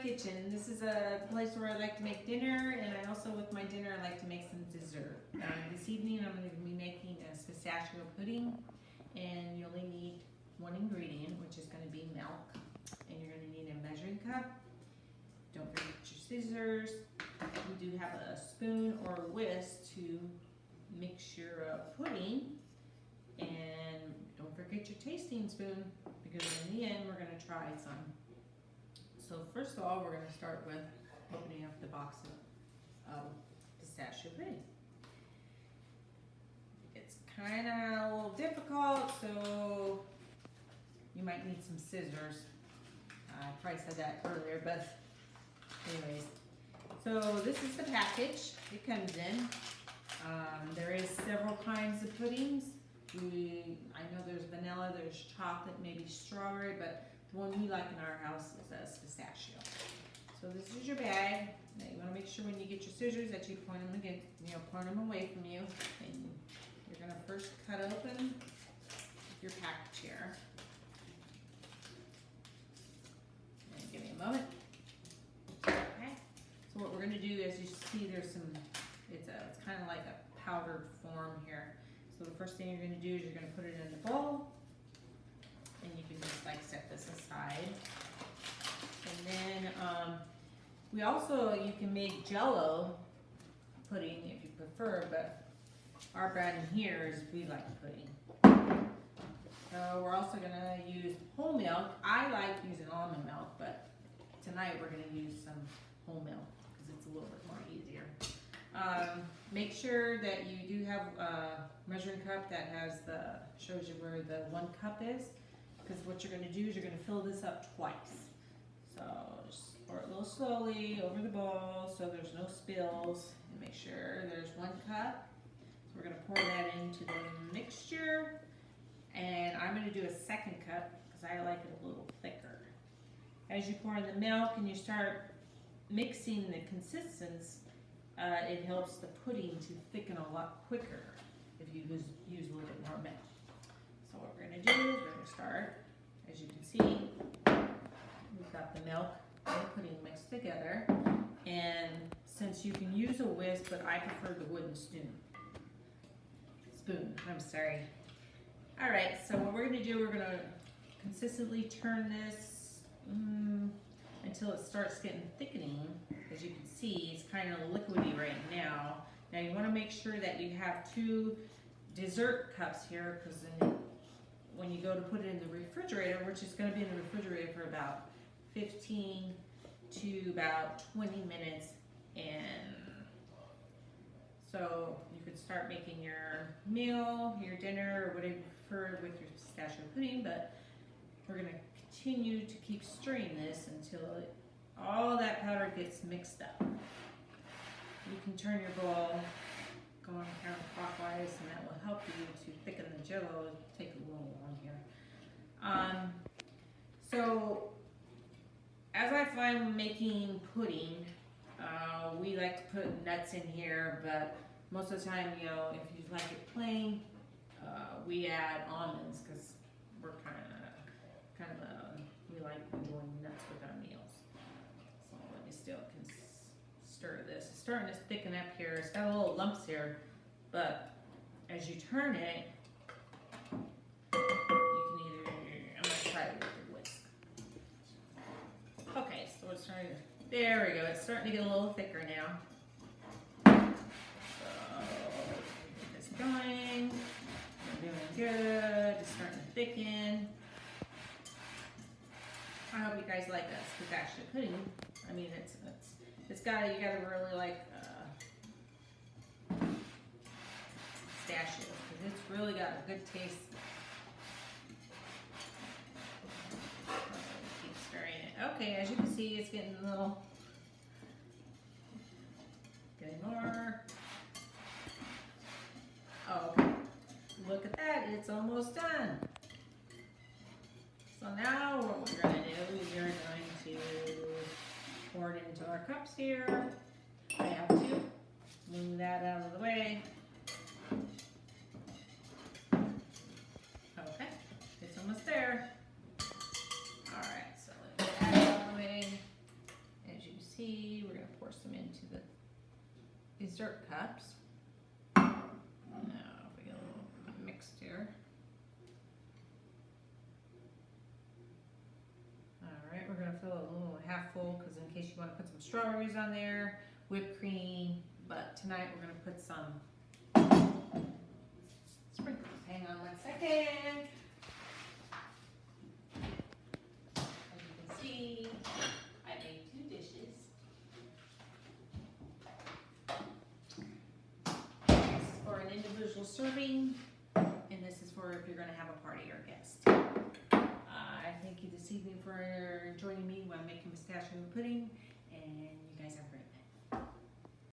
kitchen. This is a place where I like to make dinner, and I also, with my dinner, I like to make some dessert. This evening I'm going to be making a pistachio pudding, and you only need one ingredient, which is going to be milk. And you're going to need a measuring cup. Don't forget your scissors. We do have a spoon or a whisk to mix your pudding. And don't forget your tasting spoon, because in the end we're going to try some. So first of all, we're going to start with opening up the box of pistachio pudding. It's kind of a little difficult, so you might need some scissors. I probably said that earlier, but anyways. So this is the package it comes in. There is several kinds of puddings. I know there's vanilla, there's chocolate, maybe strawberry, but the one we like in our house is pistachio. So this is your bag. Now you want to make sure when you get your scissors that you point them away from you. And you're going to first cut open your package here. And give me a moment. Okay. So what we're going to do is, you see there's some, it's kind of like a powdered form here. So the first thing you're going to do is you're going to put it in the bowl, and you can just like set this aside. And then we also, you can make Jello pudding if you prefer, but our brand here is we like pudding. So we're also going to use whole milk. I like using almond milk, but tonight we're going to use some whole milk because it's a little bit more easier. Make sure that you do have a measuring cup that has shows you where the 1 cup is, because what you're going to do is you're going to fill this up twice. So just pour it a little slowly over the bowl so there's no spills, and make sure there's 1 cup. So we're going to pour that into the mixture, and I'm going to do a 2nd cup because I like it a little thicker. As you pour in the milk and you start mixing the consistency, it helps the pudding to thicken a lot quicker if you use a little bit more milk. So what we're going to do is we're going to start, as you can see, we've got the milk and the pudding mixed together. And since you can use a whisk, but I prefer the wooden spoon. Alright, so what we're going to do, we're going to consistently turn this until it starts getting thickening. As you can see, it's kind of liquidy right now. Now you want to make sure that you have 2 dessert cups here, because when you go to put it in the refrigerator, which is going to be in the refrigerator for about 15 to about 20 minutes, and so you could start making your meal, your dinner, or whatever you prefer with your pistachio pudding. But we're going to continue to keep stirring this until all that powder gets mixed up. You can turn your bowl going counterclockwise, and that will help you to thicken the Jello. It'll take a little long here. So as I find making pudding, we like to put nuts in here, but most of the time, if you like it plain, we add almonds because we're we like enjoying nuts with our meals. So let me still stir this. It's starting to thicken up here. It's got a little lumps here, but as you turn it, you can I'm gonna try it with the whisk. Okay, so it's starting to, there we go. It's starting to get a little thicker now. So get this going. We're doing good. It's starting to thicken. I hope you guys like this pistachio pudding. I mean, you gotta really like pistachios, because it's really got a good taste. Keep stirring it. Okay, as you can see, it's getting a little, getting more. Oh, okay. Look at that, it's almost done. So now what we're going to do is you're going to pour it into our cups here. I have to move that out of the way. Okay, it's almost there. Alright, so let me get that out of the way. see, we're gonna pour some into the dessert cups. Now we get a little mixed here. Alright, we're gonna fill it a little half full because in case you want to put some strawberries on there, whipped cream, but tonight we're gonna put some sprinkles. Hang on 1 second. As you can see, I made 2 dishes. This is for an individual serving, and this is for if you're gonna have a party or guest. I thank you this evening for joining me while I'm making pistachio pudding, and you guys have a great